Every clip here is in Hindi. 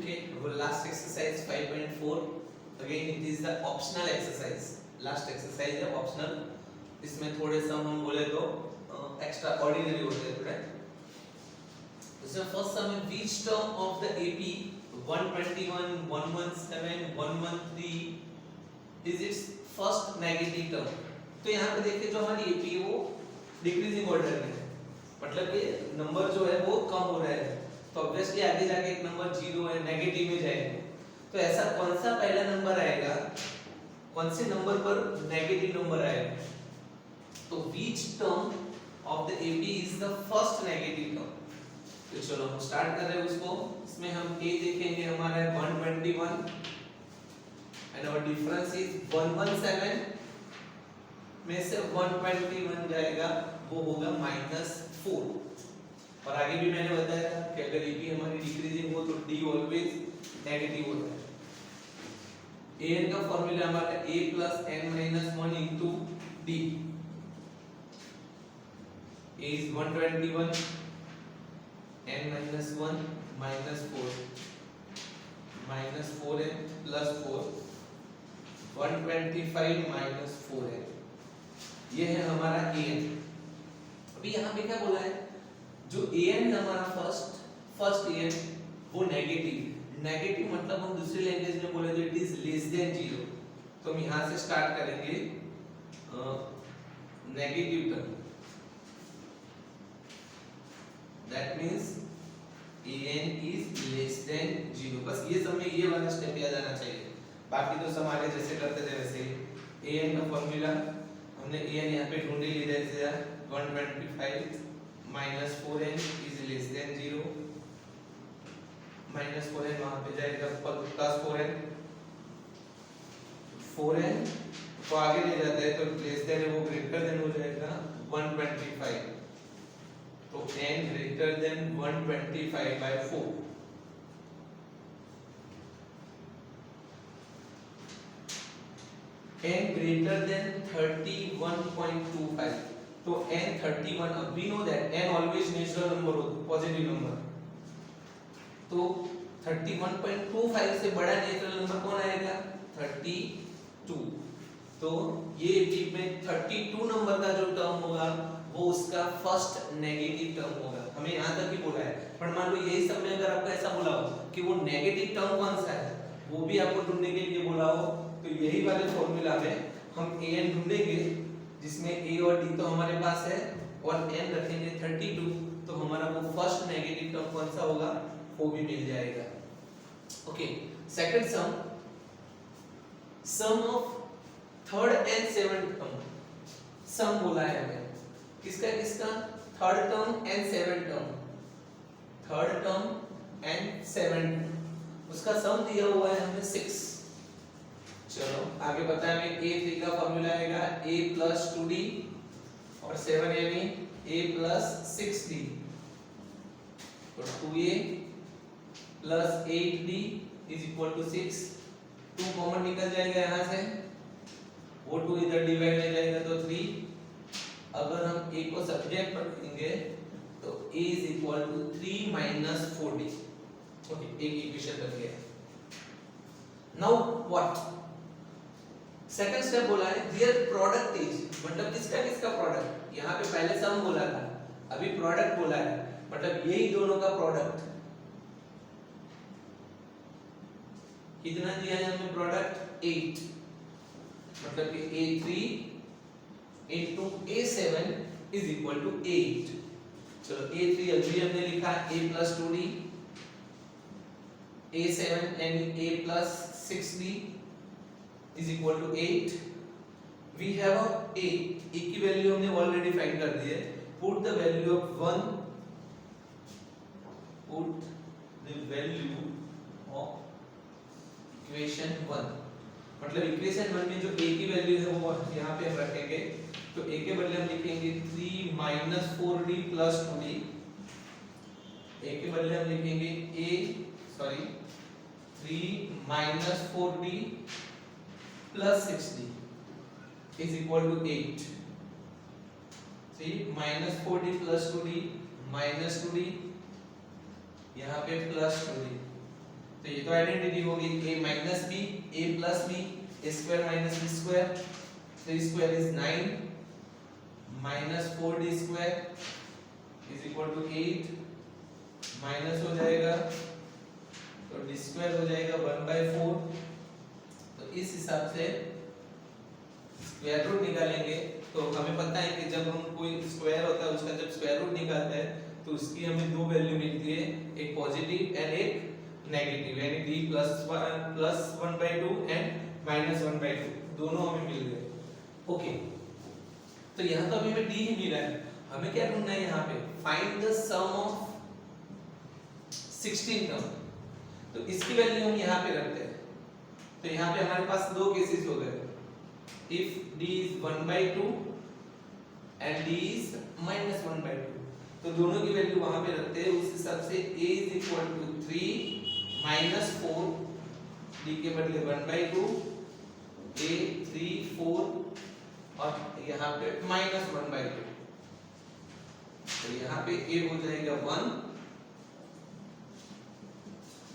okay, वो last exercise 5.4 again it is the optional exercise, last exercise है optional, इसमें थोड़े सम हम बोले तो एक्स्ट्रा ऑर्डिनरी होते हैं थोड़े। इसमें फर्स्ट सम है which term of the AP 121 117 113 is its first negative term। तो यहाँ पे देखिए जो हमारी AP है वो डिक्रीजिंग ऑर्डर में है, मतलब कि नंबर जो है वो कम हो रहा है, तो ऑब्वियसली आगे जाके एक नंबर जीरो है नेगेटिव में जाएगा, तो ऐसा कौन सा पहला नंबर आएगा, कौन से नंबर पर नेगेटिव नंबर आएगा, तो which term of the AP is the first negative term। तो चलो हम स्टार्ट कर रहे हैं उसको। इसमें हम A देखेंगे हमारा है 121 and our difference is 117 में से 121 जाएगा वो होगा -4। और आगे भी मैंने बताया था कि अगर AP हमारी डिक्रीजिंग हो तो D ऑलवेज नेगेटिव होता है। AN का फॉर्मूला हमारा A + n - 1 into D। A is 121 n - 1 - 4 -4n + 4 125 - 4n, ये है हमारा an। अभी यहाँ पे क्या बोला है, जो an है हमारा फर्स्ट an वो नेगेटिव मतलब हम दूसरी लैंग्वेज में बोले तो इट इज लेस देन 0, तो हम यहाँ से स्टार्ट करेंगे negative term, that means an is less than 0। बस ये सब में ये वाला स्टेप याद आना चाहिए, बाकी तो सब आगे जैसे करते थे वैसे ही। an का फॉर्मूला हमने an यहाँ पे ढूंढ ही लिया है, 125 - 4n is less than 0, -4n वहां पे जाएगा +4n, 4n को आगे ले जाता है तो लेस देन है वो ग्रेटर देन हो जाएगा 125, तो n greater than 125/4। n greater than 31.25, तो n 31, we know that n always natural number होता है, पॉजिटिव नंबर, तो 31.25 से बड़ा नेचुरल नंबर कौन आएगा, 32। तो ये टीप में 32 नंबर का जो टर्म होगा वो उसका फर्स्ट नेगेटिव टर्म होगा। हमें यहाँ तक ही बोला है, पर मान लो यही सब में अगर आपको ऐसा बोला हो कि वो नेगेटिव टर्म कौन सा है वो भी आपको ढूंढने के लिए बोला हो, तो यही वाले फॉर्मूला में हम an ढूंढेंगे जिसमें a और d तो हमारे पास है और n रखेंगे 32, तो हमारा वो फर्स्ट नेगेटिव टर्म कौन सा होगा वो भी मिल जाएगा। Okay, second sum of third and seventh term, sum बोला है हमें किसका third term and seventh term, उसका सम दिया हुआ है हमें 6। चलो आगे बताया हमें a3 का फॉर्मूला आएगा a + 2d और 7 यानी a + 6d, तो 2a + 8d = 6। 2 कॉमन निकल जाएगा यहाँ से, वो 2 इधर डिवाइड में जाएगा तो 3। अगर हम a को सब्जेक्ट पर रखेंगे तो a = 3 - 4d। ओके, एक इक्वेशन बन गया। नाउ व्हाट, सेकंड स्टेप बोला है देयर प्रोडक्ट इज, मतलब किसका प्रोडक्ट, यहाँ पे पहले सम बोला था अभी प्रोडक्ट बोला है, मतलब यही दोनों का प्रोडक्ट कितना दिया है हमें, प्रोडक्ट 8, मतलब कि a3 into a7 = 8। चलो a3 अभी हमने लिखा a + 2d, a7 and a + 6d = 8। we have a की वैल्यू हमने ऑलरेडी फाइंड कर दी है, put the value of 1, put the value of equation 1, मतलब इक्वेशन 1 में जो a की वैल्यू है वो यहाँ पे हम रखेंगे, तो a के बदले हम लिखेंगे 3 - 4d + 2d, a के बदले हम लिखेंगे 3 - 4d + 6d = 8। see -4d + 2d -2d यहाँ पे +2d, तो ये तो आइडेंटिटी होगी a minus b a plus b a square minus b square, 3 square is 9 minus 4d square is equal to 8 minus हो जाएगा तो d स्क्वायर हो जाएगा 1/4। तो इस हिसाब से स्क्वायर रूट निकालेंगे तो हमें पता है कि जब हम कोई स्क्वायर होता है उसका जब स्क्वायर रूट निकालते हैं तो उसकी हमें दो वैल्यू मिलती है, एक पॉजिटिव एंड एक नेगेटिव, यानी d प्लस 1/2 एंड माइनस 1/2 दोनों हमें मिल गए। ओके, तो यहाँ तो अभी हमें d ही मिला है, हमें क्या ढूंढना है यहाँ पे, find the sum of 16 term. तो इसकी वैल्यू हम यहाँ पे रखते हैं। तो यहाँ पे हमारे पास दो केसेस हो गए, if d is 1/2 and d is minus 1/2, तो दोनों की वैल्यू वहां पे रखते हैं। उस हिसाब से a is equal to 3 minus 4, d के बदले 1/2, a 3 4 और यहाँ पे minus 1/2, तो यहाँ पे a हो जाएगा 1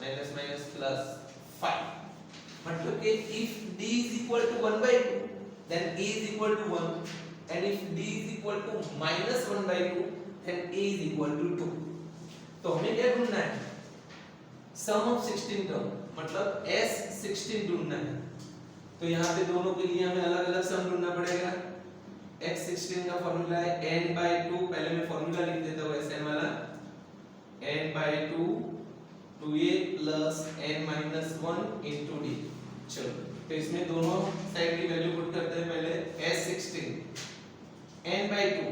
minus minus plus 5। मतलब कि if d is equal to 1/2 then a is equal to 1 and if d is equal to minus 1/2 then a is equal to 2। तो हमें क्या ढूंढना है, सम ऑफ 16 टर्म, मतलब s16 ढूंढना है। तो यहाँ पे दोनों के लिए हमें अलग अलग सम ढूंढना पड़ेगा। x16 का फॉर्मूला है n/2, पहले मैं फॉर्मूला लिख देता हूँ sn वाला, n/2 2a plus n minus 1 into d। चलो, तो इसमें दोनों साइड की वैल्यू पुट करते हैं। पहले s16 n/2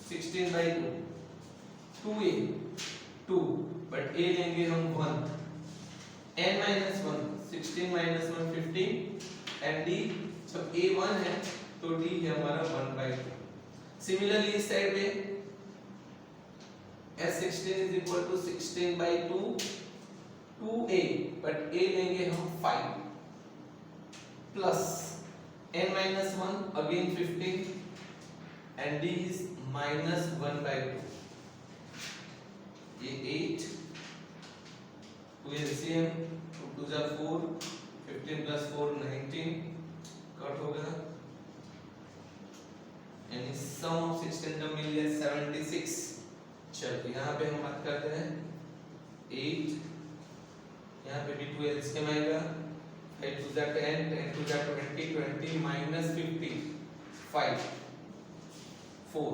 16/2 2a 2 but a लेंगे हम 1 n minus 1 16 minus 1 15 and d, जब a 1 है तो d है हमारा 1/2। सिमिलरली इस साइड पे s16 is equal to 16/2 2a but a लेंगे हम 5 plus n minus 1 again 15 and d is minus 1/2, ये 8 2 LCM 2 2 जा 4 15 plus 4 19 कट हो गया, यानी सम ऑफ 16 टर्म मिल गया 76। चलो यहाँ पे हम बात करते हैं 8, यहाँ पे भी 2 LCM आएगा, 8 2 जा 10 10 2 जा 20 20 minus 50 5 4।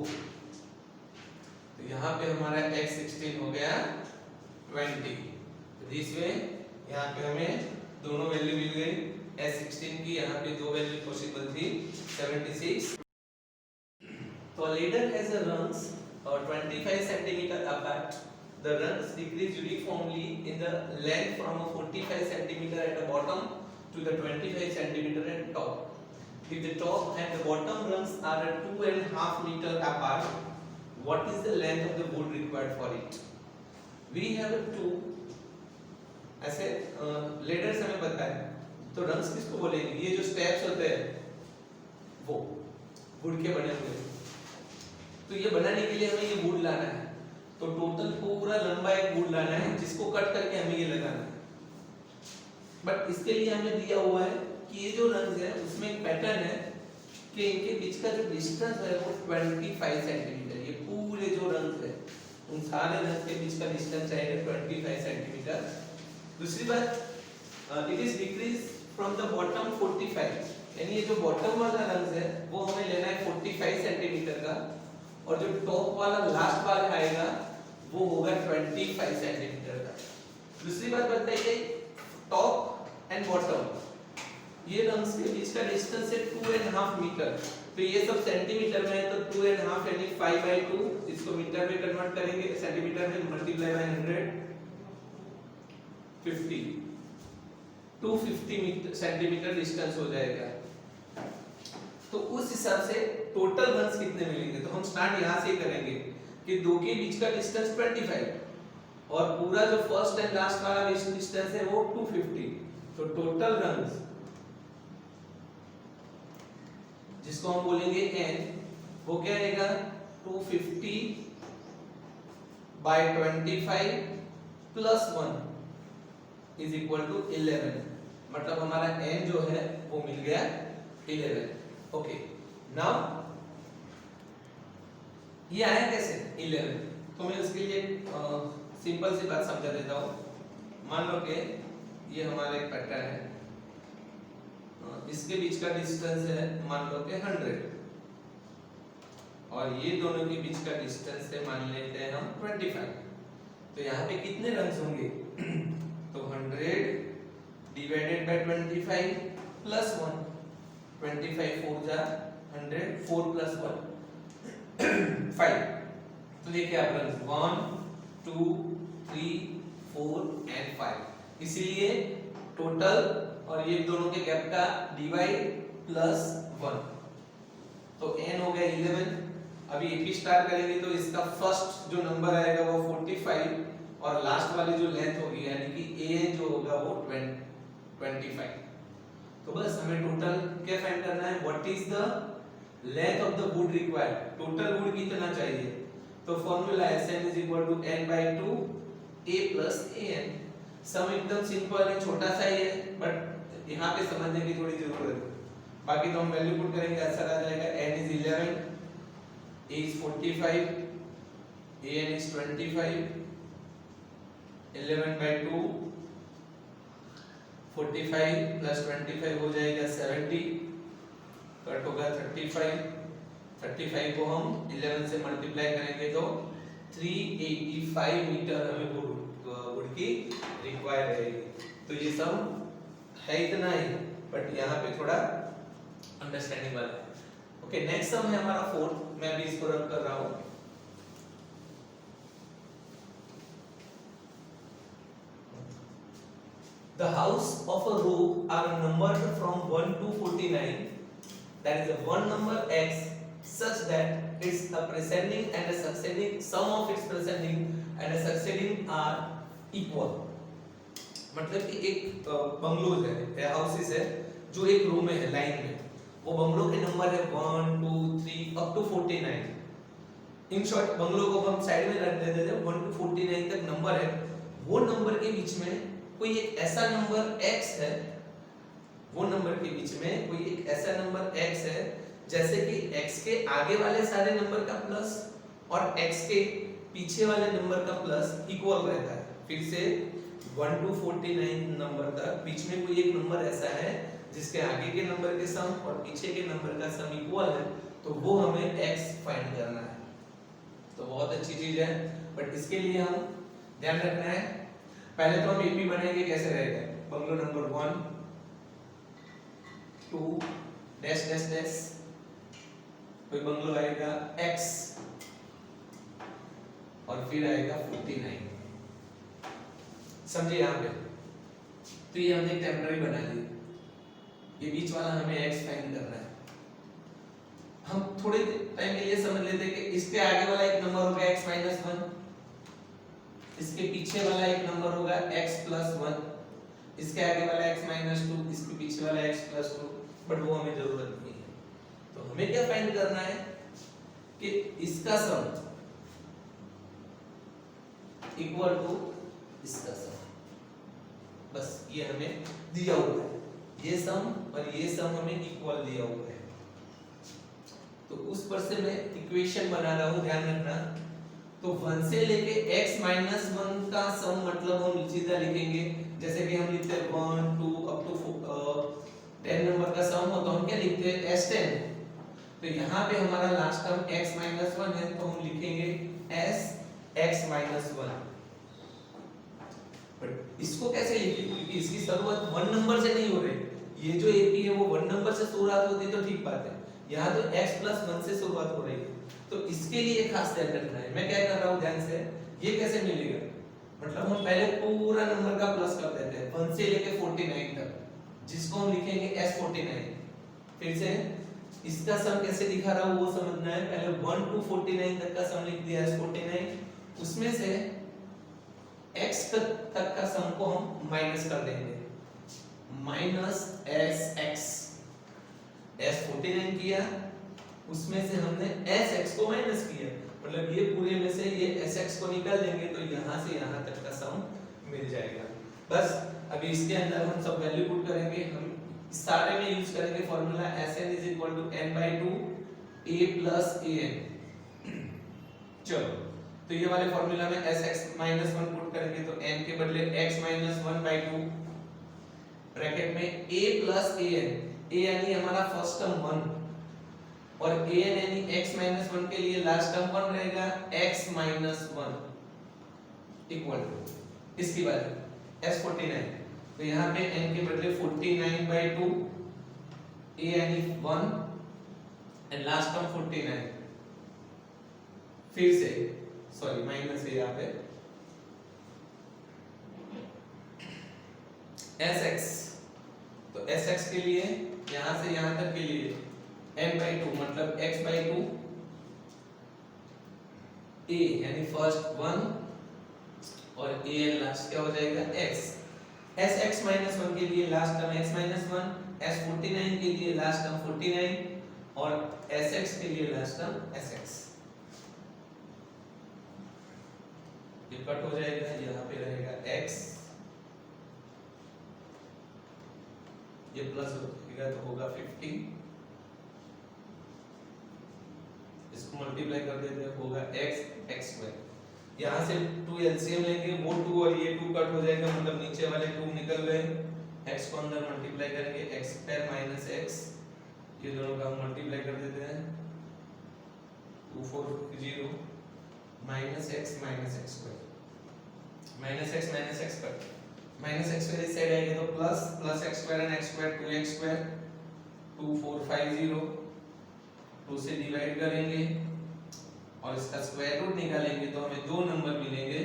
तो यहाँ पे हमारा x16 हो गया 20। दिस वे यहाँ पे हमें दोनों वैल्यू मिल गई, s16 की यहाँ पे दो वैल्यू पॉसिबल थी 76। तो ladder has a rungs 25 cm apart. The rungs decrease uniformly in the length from a 45 cm at the bottom to the 25 cm at top. If the top and the bottom rungs are at 2.5 meter apart, what is the length of the wood required for it? We have two ऐसे लेडर्स हमें पता है, तो रंग्स किसको बोलेंगे, ये जो स्टेप्स होते हैं वो वुड के बने हुए। तो ये बनाने के लिए हमें ये वुड लाना है, तो टोटल पूरा लंबा एक वुड लाना है जिसको कट करके हमें ये लगाना है। बट इसके लिए हमें दिया हुआ है कि ये जो रंग्स है उसमें एक पैटर्न है कि इनके बीच का जो डिस्टेंस है वो 25 सेंटीमीटर, ये पूरे जो रंग्स है उन सारे रंग्स के बीच का डिस्टेंस आएगा 25 सेंटीमीटर। दूसरी बात, it is decrease from the bottom 45, यानी ये जो बॉटम वाला रंग है वो हमें लेना है 45 सेंटीमीटर का, और जो टॉप वाला लास्ट वाला आएगा वो होगा 25 सेंटीमीटर का। दूसरी बात बताइए, टॉप एंड बॉटम ये रंग्स के बीच का डिस्टेंस है 2.5 मीटर, तो ये सब सेंटीमीटर में है, तो 2.5 यानी 5/2, इसको मीटर में कन्वर्ट करेंगे सेंटीमीटर में, मल्टीप्लाई बाय 100 50 250 सेंटीमीटर डिस्टेंस हो जाएगा। तो उस हिसाब से टोटल रन्स कितने मिलेंगे, तो हम स्टार्ट यहां से करेंगे कि दो के बीच का डिस्टेंस 25 और पूरा जो फर्स्ट एंड लास्ट वाला डिस्टेंस है वो 250, तो टोटल रन्स जिसको हम बोलेंगे n, वो क्या आएगा 250 by 25 plus 1, is equal to 11, मतलब हमारा n जो है वो मिल गया 11। ओके, नाउ ये आया कैसे 11, तो मैं उसके लिए सिंपल सी बात समझा देता हूँ। मान लो कि ये हमारा एक पैटर्न है, इसके बीच का डिस्टेंस है मान लो कि 100, और ये दोनों के बीच का डिस्टेंस है मान लेते हैं हम 25। तो यहाँ पे कितने रंस होंगे तो 100 डिवाइडेड बाय 25 प्लस 1, 25 4 जा 100, 4 प्लस 1 5। तो देखिए आप रंस 1 2 3 4 एंड 5, इसीलिए टोटल और ये दोनों के गैप का डिवाइड प्लस 1, तो n हो गया 11। अभी एक ही स्टार्ट करेंगे तो इसका फर्स्ट जो नंबर आएगा वो 45, और लास्ट वाली जो लेंथ होगी यानी कि an जो होगा वो 25। तो बस हमें टोटल क्या फाइंड करना है, what is the length of the wood required, total would कितना चाहिए। तो फॉर्मूला है Sm is equal to n/2 a plus an। सम एकदम सिंपल है, छोटा सा ही है, बट यहाँ पे समझने की थोड़ी जरूरत है। बाकी तो हम वैल्यू पुट करेंगे, आंसर आ जाएगा n is 11, a is 45, an is 25, 11/2 45 plus 25 हो जाएगा 70, कट होगा 35, 35 को हम 11 से मल्टीप्लाई करेंगे तो 385 मीटर हमें वुड की रिक्वायर रहेगी। तो ये सब है इतना ही, बट यहाँ पे थोड़ा अंडरस्टैंडिंग वाला है। ओके, नेक्स्ट सम है हमारा 4, मैं अभी इसको रन कर रहा हूँ। The house of a row are numbered from 1 to 49. That is a one number x such that its a preceding and a succeeding sum of its preceding and a succeeding are equal. मतलब कि एक बंगलोज है, हाउसेस है जो एक रो में है, लाइन में, वो बंगलो के नंबर है 1 2 3 अप टू 49। इन शॉर्ट बंगलो को हम साइड में रख देते थे, 1 टू 49 तक नंबर है। वो नंबर के बीच में कोई एक ऐसा नंबर x है, वो नंबर के बीच में कोई एक ऐसा नंबर x है जैसे कि x के आगे वाले सारे नंबर का प्लस और x के पीछे वाले नंबर का प्लस इक्वल रहता है। फिर से 1 टू 49 नंबर तक बीच में कोई एक नंबर ऐसा है जिसके आगे के नंबर के सम और पीछे के नंबर का सम इक्वल है, तो वो हमें x फाइंड करना है। तो बहुत अच्छी चीज है, बट इसके लिए हम ध्यान रखना है, पहले तो हम एपी बनाएंगे, कैसे रहेगा, bungalow number 1 2 dash dash dash, कोई बंगलो आएगा x और फिर आएगा 49, समझिए यहाँ पे। तो ये हमने टेम्पररी बना लिया, ये बीच वाला हमें x फाइंड करना है। हम थोड़े टाइम के लिए समझ लेते हैं कि इसके आगे वाला एक नंबर होगा x - 1, इसके पीछे वाला एक नंबर होगा x + 1, इसके आगे वाला x - 2, इसके पीछे वाला x + 2, बट वो हमें जरूरत नहीं है। तो हमें क्या फाइंड करना है कि इसका सम इक्वल टू इसका सम, बस ये हमें दिया हुआ है, ये सम और ये सम हमें इक्वल दिया हुआ है। तो उस पर से मैं इक्वेशन बना रहा हूं, ध्यान रखना। तो 1 से लेके x - 1 का सम मतलब हम सीधा लिखेंगे, जैसे कि हम लिखते हैं 1 2 अप टू 10 नंबर का सम हो तो हम क्या लिखते हैं s10। तो यहाँ पे हमारा लास्ट टर्म x - 1 है, तो हम लिखेंगे s x - 1। बट इसको कैसे लिखें, क्योंकि इसकी शुरुआत 1 नंबर से नहीं हो रही, ये जो एपी है वो 1 नंबर से शुरुआत होती तो ठीक बात है, यहाँ तो x + 1 से शुरुआत हो रही है। तो इसके लिए खास ध्यान रखना है। मैं क्या कर रहा हूँ ध्यान से, ये कैसे मिलेगा, मतलब हम पहले पूरा नंबर का प्लस कर देते हैं 1 से लेके 49 तक, जिसको हम लिखेंगे s49। फिर से इसका सम कैसे दिखा रहा हूँ वो समझना है। पहले 1 टू 49 तक का सम लिख दिया s49, उसमें से x तक का सम को हम माइनस कर देंगे, -sx, s49 किया, उसमें से हमने sx को माइनस किया, मतलब ये पूरे में से ये sx को निकाल देंगे तो यहाँ से यहाँ तक का सम मिल जाएगा। बस अभी इसके अंदर हम सब वैल्यू पुट करेंगे। हम सारे में यूज करेंगे formula Sn = n/2 a + an। चलो तो ये वाले फॉर्मूला में Sx - 1 पुट करेंगे तो n के बदले x - 1/2 ब्रैकेट में a + an। a यानी हमारा फर्स्ट टर्म 1 और an यानी x - 1 के लिए लास्ट टर्म 1 रहेगा, x - 1 इक्वल टू इसकी वैल्यू S49। तो यहाँ पे n के बदले 49/2 a यानी 1 एंड लास्ट टर्म 49। फिर से सॉरी माइनस है यहाँ पे Sx। तो Sx के लिए यहाँ से यहाँ तक के लिए n/2 मतलब x/2 a यानी फर्स्ट 1 और a लास्ट क्या हो जाएगा x। Sx - 1 के लिए लास्ट टर्म x - 1, S49 के लिए लास्ट टर्म 49 और Sx के लिए लास्ट टर्म Sx। ये कट हो जाएगा, यहाँ पे रहेगा x, ये प्लस हो जाएगा तो होगा 50, इसको मल्टीप्लाई कर देते हैं होगा x²। यहाँ से 2 एलसीएम लेंगे, वो 2 और ये 2 कट हो जाएगा, मतलब नीचे वाले 2 निकल गए। x को अंदर मल्टीप्लाई करेंगे x² - x, ये दोनों का हम मल्टीप्लाई कर देते हैं 2 4 0 -x - x² -x cut -x² इस साइड आएगा तो plus x² and x² 2x², 2 4 5 0, 2 से डिवाइड करेंगे और इसका स्क्वायर रूट निकालेंगे तो हमें दो नंबर मिलेंगे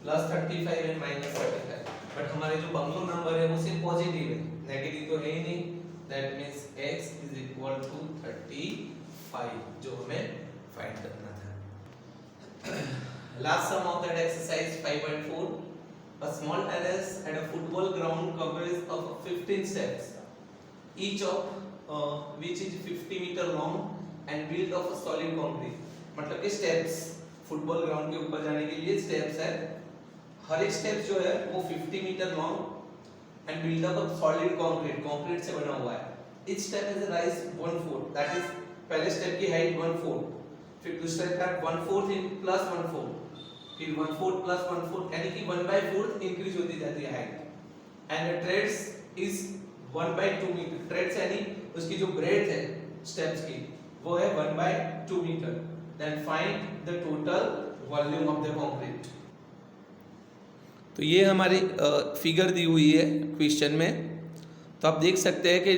+35 एंड -35। बट हमारे जो बंगलो नंबर है वो सिर्फ पॉजिटिव है, नेगेटिव तो है ही नहीं। दैट मींस x = 35 जो हमें फाइंड करना था। Last sum of that exercise 5.4। A small terrace at a football ground covers of 15 steps, each of which is 50 meter long and built of a solid concrete। मतलब कि स्टेप्स फुटबॉल ग्राउंड के ऊपर जाने के लिए स्टेप्स है, हर एक स्टेप जो है वो 50 metre long and built up of solid concrete, concrete से बना हुआ है। Each step is rise 1/4, that is पहले स्टेप की हाइट 1/4, फिर दूसरे का 1/4 + 1/4, फिर 1/4 + 1/4 यानी कि 1/4 इंक्रीज होती जाती है height. And treads is 1/2 metre, treads यानी उसकी जो ब्रेड्थ है स्टेप्स की वो है 1/2 metre. Then find the total volume of the concrete. तो ये हमारी फिगर दी हुई है क्वेश्चन में, तो आप देख सकते हैं कि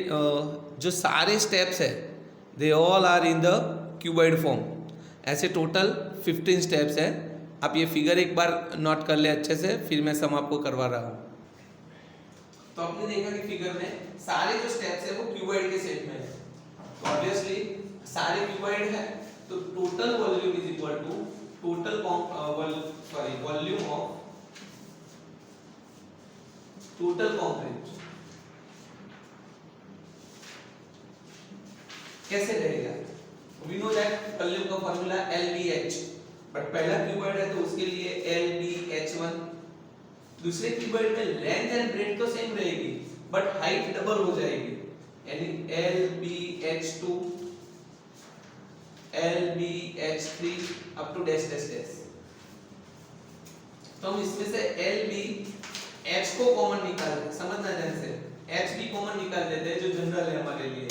जो सारे स्टेप्स है they all are in the cuboid form. ऐसे टोटल 15 स्टेप्स है। आप ये फिगर एक बार नोट कर ले अच्छे से, फिर मैं सम आपको करवा रहा हूँ। तो आपने देखा कि फिगर में सारे जो स्टेप्स है वो क्यूबॉइड के शेप में है, तो ऑब्वियसली सारे क्यूबॉइड है, तो total volume is equal to total volume of total concrete. कैसे रहेगा? वी नो दैट वॉल्यूम का फार्मूला LBH, बट पहला क्यूबॉइड है तो उसके लिए LBH1। दूसरे क्यूबॉइड में लेंथ एंड ब्रेड्थ तो सेम रहेगी बट हाइट डबल हो जाएगी, यानी LBH2 LBH3 up to dash dash dash. तो हम इसमें से LBH को कॉमन निकाल दें, समझना ध्यान से, H भी कॉमन निकाल देते हैं जो जनरल है हमारे लिए।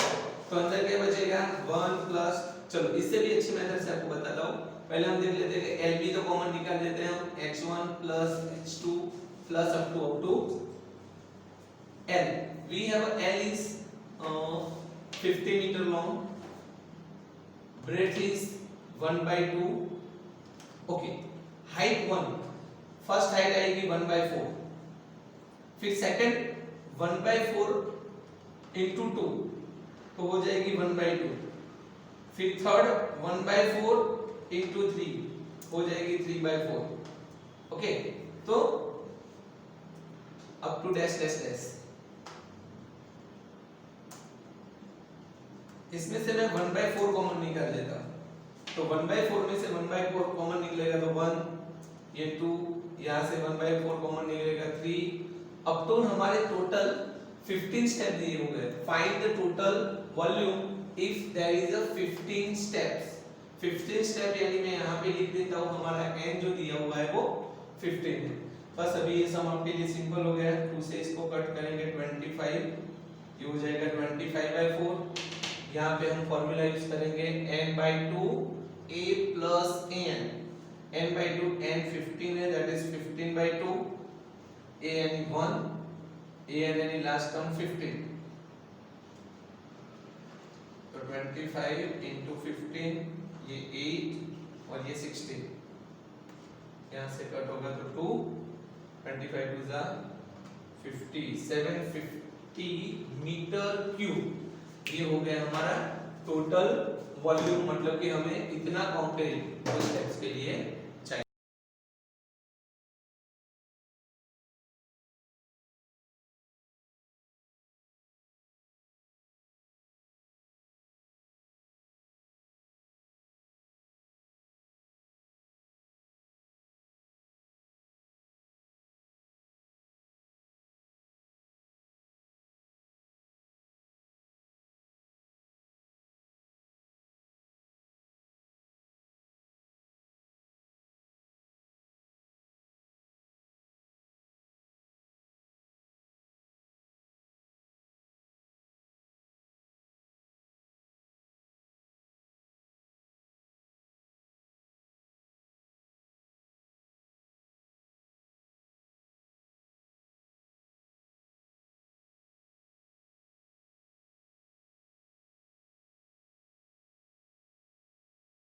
तो अंदर क्या बचेगा 1 प्लस, चलो इससे भी अच्छी मेथड से आपको बताता हूँ। पहले हम देख लेते हैं कि LB तो कॉमन निकाल देते हैं हम, H1 plus H2 plus up to L। We have L is 50 meter long, breadth is 1/2, okay, height 1, first height आएगी 1/4, फिर सेकंड 1/4 into 2 तो हो जाएगी 1/2, फिर थर्ड 1/4 into 3 हो जाएगी 3/4, ओके। तो up to dash dash dash, इसमें से मैं 1/4 कॉमन निकाल लेता हूं, तो 1/4 में से 1/4 कॉमन निकलेगा तो 1, ये 2, यहां से 1/4 कॉमन निकलेगा 3, अप टू हमारे टोटल 15 स्टेप दिए हुए हैं। Find the total volume if there is a 15 steps. 15 step यानी मैं यहाँ पे लिख देता हूँ हमारा n जो दिया हुआ है वो 15 है। बस अभी ये सम आपके लिए सिंपल हो गया है। 2 से इसको कट करेंगे 25, ये हो जाएगा 25/4। यहाँ पे हम फॉर्मूला यूज करेंगे n/2 a plus n। n/2 n 15 है, दैट इज 15/2 a यानी 1, a यानी लास्ट टर्म 15, तो 25 into 15 ये 8 और ये 16, यहाँ से कट होगा तो 2, 25 2 जा 50, 750 मीटर क्यूब। ये हो गया हमारा टोटल वॉल्यूम, मतलब कि हमें इतना काउंटेज स्टेप्स के लिए